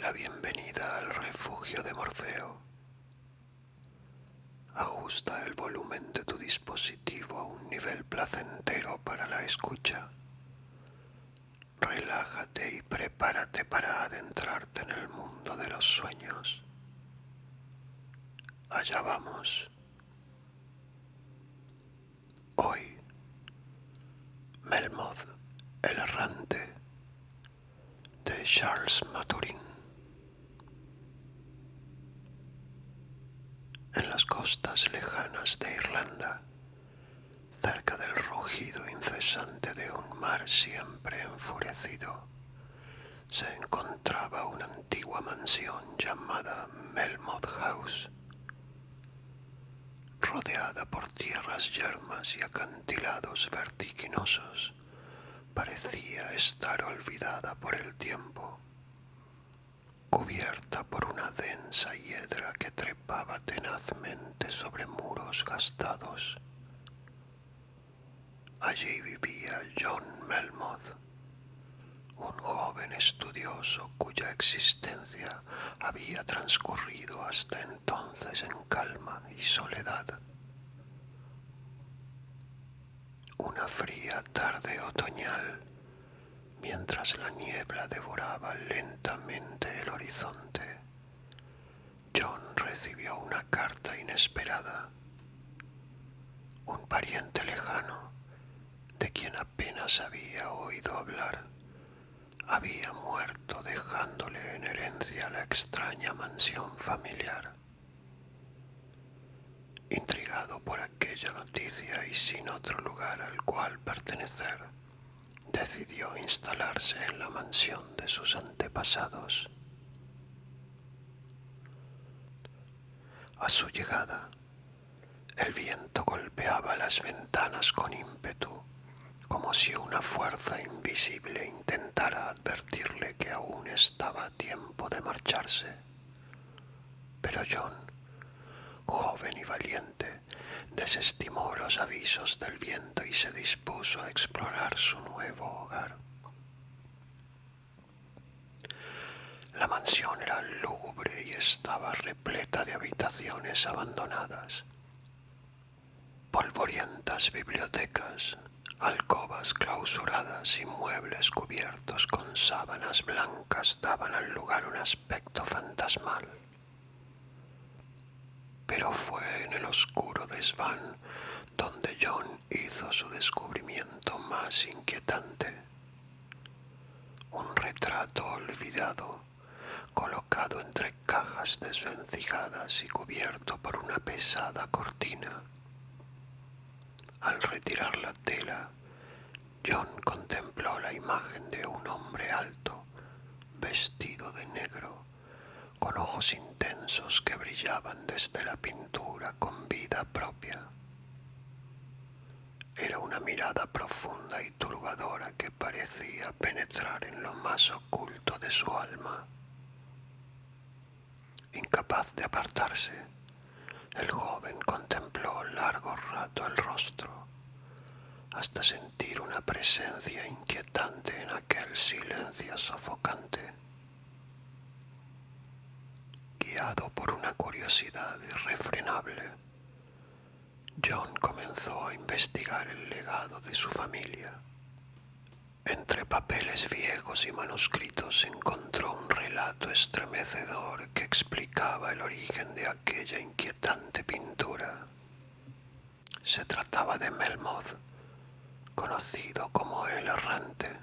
la bienvenida al refugio de Morfeo. Ajusta el volumen de tu dispositivo a un nivel placentero para la escucha. Relájate y prepárate para adentrarte en el mundo de los sueños. Allá vamos. Hoy, Melmoth, el errante, de Charles Maturin. En las costas lejanas de Irlanda, cerca del rugido incesante de un mar siempre enfurecido, se encontraba una antigua mansión llamada Melmoth House. Rodeada por tierras yermas y acantilados vertiginosos, parecía estar olvidada por el tiempo, cubierta por una densa hiedra que trepaba tenazmente sobre muros gastados. Allí vivía John Melmoth, un joven estudioso cuya existencia había transcurrido hasta entonces en calma y soledad. Una fría tarde otoñal, mientras la niebla devoraba lentamente el horizonte, John recibió una carta inesperada. Un pariente lejano, de quien apenas había oído hablar, había muerto dejándole en herencia la extraña mansión familiar. Intrigado por aquella noticia y sin otro lugar al cual pertenecer, decidió instalarse en la mansión de sus antepasados. A su llegada, el viento golpeaba las ventanas con ímpetu, como si una fuerza invisible intentara advertirle que aún estaba a tiempo de marcharse. Pero John, joven y valiente, desestimó los avisos del viento y se dispuso a explorar su nuevo hogar. La mansión era lúgubre y estaba repleta de habitaciones abandonadas. Polvorientas bibliotecas, alcobas clausuradas y muebles cubiertos con sábanas blancas daban al lugar un aspecto fantasmal. Pero fue en el oscuro desván donde John hizo su descubrimiento más inquietante. Un retrato olvidado, colocado entre cajas desvencijadas y cubierto por una pesada cortina. Al retirar la tela, John contempló la imagen de un hombre alto, vestido de negro, con ojos intensos que brillaban desde la pintura con vida propia. Era una mirada profunda y turbadora que parecía penetrar en lo más oculto de su alma. Incapaz de apartarse, el joven contempló largo rato el rostro, hasta sentir una presencia inquietante en aquel silencio sofocante. Guiado por una curiosidad irrefrenable, John comenzó a investigar el legado de su familia. Entre papeles viejos y manuscritos encontró un relato estremecedor que explicaba el origen de aquella inquietante pintura. Se trataba de Melmoth, conocido como el Errante,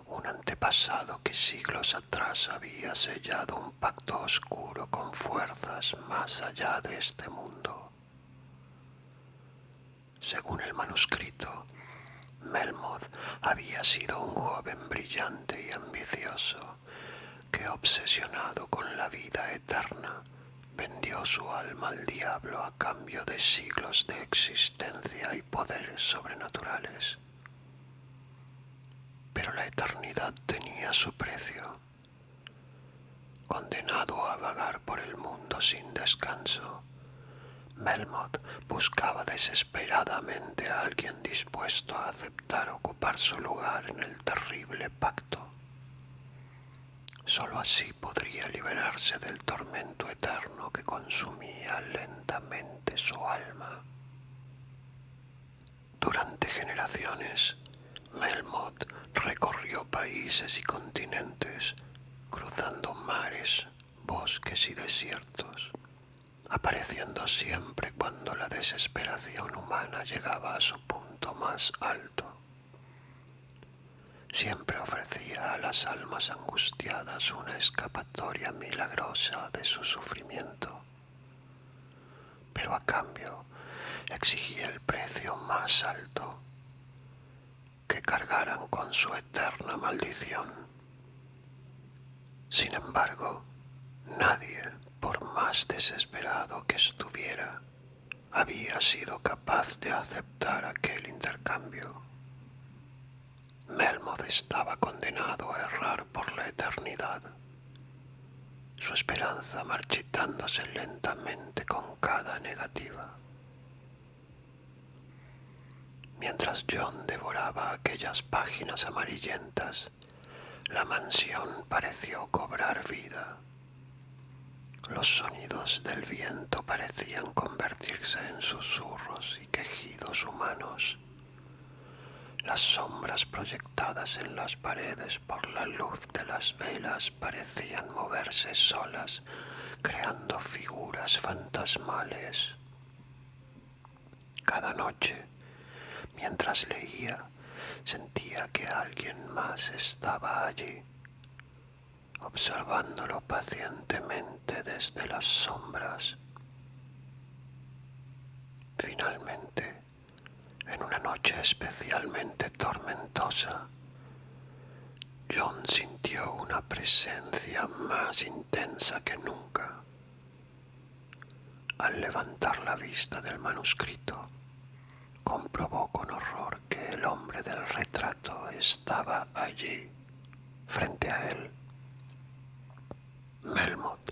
un antepasado que siglos atrás había sellado un pacto oscuro con fuerzas más allá de este mundo. Según el manuscrito, Melmoth había sido un joven brillante y ambicioso que, obsesionado con la vida eterna, vendió su alma al diablo a cambio de siglos de existencia y poderes sobrenaturales. Pero la eternidad tenía su precio. Condenado a vagar por el mundo sin descanso, Melmoth buscaba desesperadamente a alguien dispuesto a aceptar ocupar su lugar en el terrible pacto. Solo así podría liberarse del tormento eterno que consumía lentamente su alma. Durante generaciones, Melmoth recorrió países y continentes, cruzando mares, bosques y desiertos, apareciendo siempre cuando la desesperación humana llegaba a su punto más alto. Siempre ofrecía a las almas angustiadas una escapatoria milagrosa de su sufrimiento, pero a cambio exigía el precio más alto, que cargaran con su eterna maldición. Sin embargo, nadie, por más desesperado que estuviera, había sido capaz de aceptar aquel intercambio. Melmoth estaba condenado a errar por la eternidad, su esperanza marchitándose lentamente con cada negativa. Mientras John devoraba aquellas páginas amarillentas, la mansión pareció cobrar vida. Los sonidos del viento parecían convertirse en susurros y quejidos humanos. Las sombras proyectadas en las paredes por la luz de las velas parecían moverse solas, creando figuras fantasmales. Cada noche, mientras leía, sentía que alguien más estaba allí, observándolo pacientemente desde las sombras. Finalmente, en una noche especialmente tormentosa, John sintió una presencia más intensa que nunca. Al levantar la vista del manuscrito, comprobó con horror que el hombre del retrato estaba allí, frente a él. Melmoth,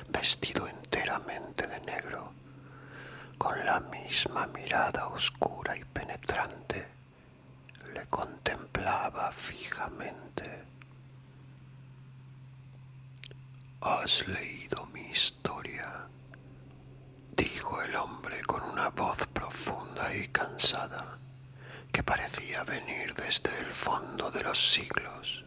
vestido enteramente de negro, con la misma mirada oscura y penetrante, le contemplaba fijamente. «¿Has leído mi historia?», dijo el hombre con una voz profunda y cansada, que parecía venir desde el fondo de los siglos.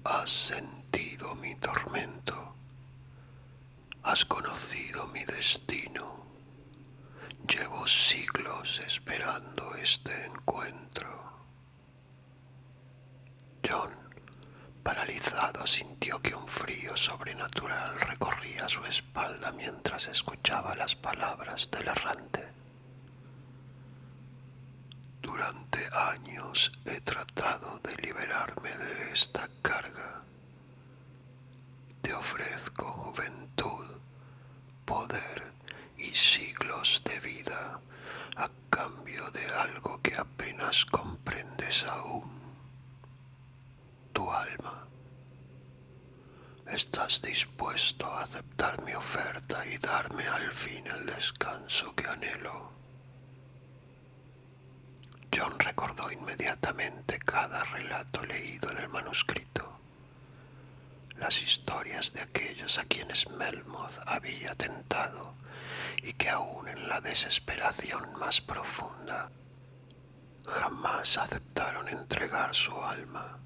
«¿Has sentido mi tormento? ¿Has conocido mi destino? Llevo siglos esperando este encuentro». John, paralizado, sintió que un frío sobrenatural recorría su espalda mientras escuchaba las palabras del errante. «Durante años he tratado de liberarme de esta carga. Te ofrezco juventud, poder y siglos de vida a cambio de algo que apenas comprendes aún: tu alma. ¿Estás dispuesto a aceptar mi oferta y darme al fin el descanso que anhelo?» John recordó inmediatamente cada relato leído en el manuscrito, las historias de aquellos a quienes Melmoth había tentado y que aún en la desesperación más profunda jamás aceptaron entregar su alma.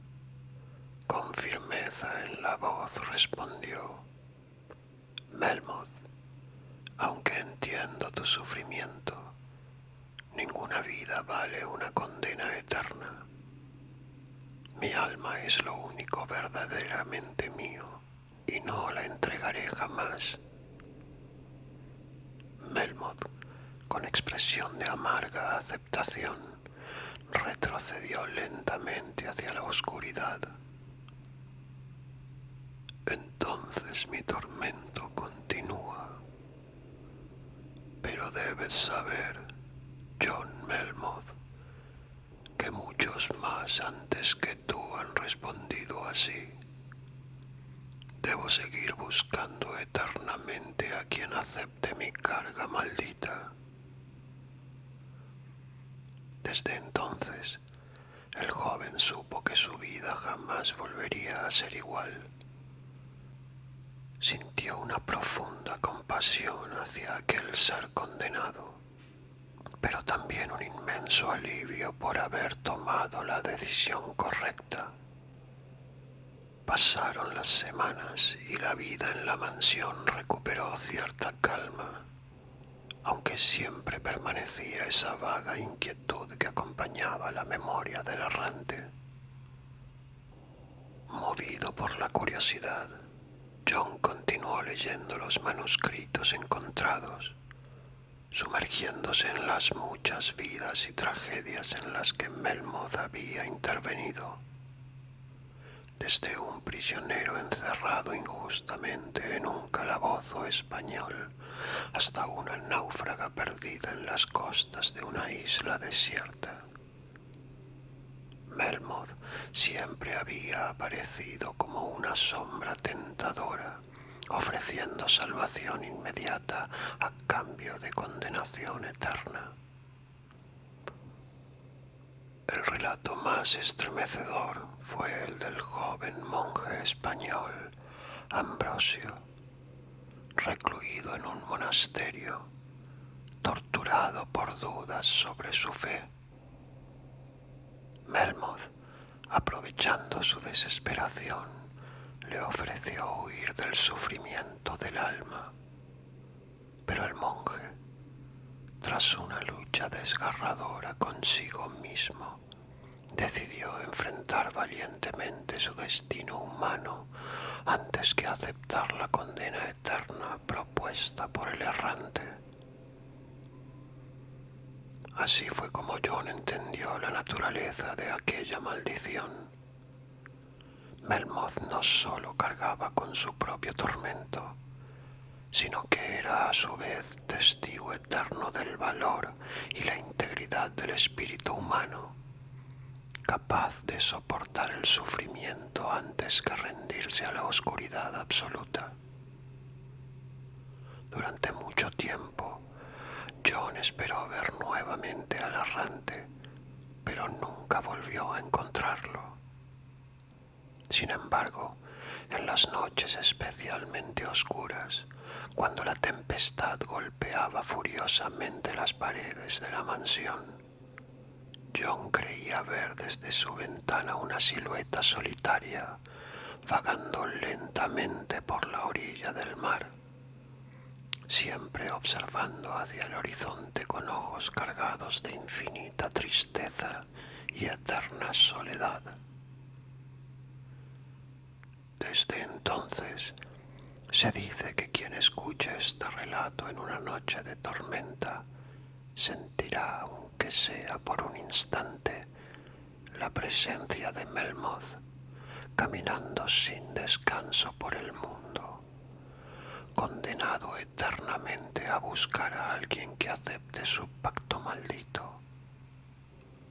Con firmeza en la voz respondió: «Melmoth, aunque entiendo tu sufrimiento, ninguna vida vale una condena eterna. Mi alma es lo único verdaderamente mío y no la entregaré jamás». Melmoth, con expresión de amarga aceptación, retrocedió lentamente hacia la oscuridad. «Entonces mi tormento continúa. Pero debes saber, John Melmoth, que muchos más antes que tú han respondido así. Debo seguir buscando eternamente a quien acepte mi carga maldita». Desde entonces, el joven supo que su vida vida jamás volvería a ser igual. Sintió una profunda compasión hacia aquel ser condenado, pero también un inmenso alivio por haber tomado la decisión correcta. Pasaron las semanas y la vida en la mansión recuperó cierta calma, aunque siempre permanecía esa vaga inquietud que acompañaba la memoria del errante. Movido por la curiosidad, John continuó leyendo los manuscritos encontrados, sumergiéndose en las muchas vidas y tragedias en las que Melmoth había intervenido. Desde un prisionero encerrado injustamente en un calabozo español hasta una náufraga perdida en las costas de una isla desierta. Melmoth siempre había aparecido como una sombra tentadora, ofreciendo salvación inmediata a cambio de condenación eterna. El relato más estremecedor fue el del joven monje español, Ambrosio, recluido en un monasterio, torturado por dudas sobre su fe. Melmoth, aprovechando su desesperación, le ofreció huir del sufrimiento del alma, pero el monje, tras una lucha desgarradora consigo mismo, decidió enfrentar valientemente su destino humano antes que aceptar la condena eterna propuesta por el errante. Así fue como John entendió la naturaleza de aquella maldición. Melmoth no solo cargaba con su propio tormento, sino que era a su vez testigo eterno del valor y la integridad del espíritu humano, capaz de soportar el sufrimiento antes que rendirse a la oscuridad absoluta. Durante mucho tiempo, John esperó ver nuevamente al errante, pero nunca volvió a encontrarlo. Sin embargo, en las noches especialmente oscuras, cuando la tempestad golpeaba furiosamente las paredes de la mansión, John creía ver desde su ventana una silueta solitaria, vagando lentamente por la orilla del mar, siempre observando hacia el horizonte con ojos cargados de infinita tristeza y eterna soledad. Desde entonces, se dice que quien escuche este relato en una noche de tormenta sentirá, aunque sea por un instante, la presencia de Melmoth, caminando sin descanso por el mundo, condenado eternamente a buscar a alguien que acepte su pacto maldito,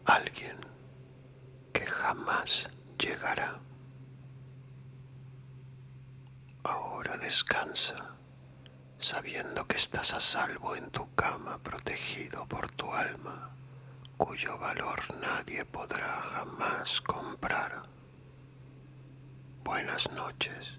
alguien que jamás llegará. Ahora descansa, sabiendo que estás a salvo en tu cama, protegido por tu alma, cuyo valor nadie podrá jamás comprar. Buenas noches.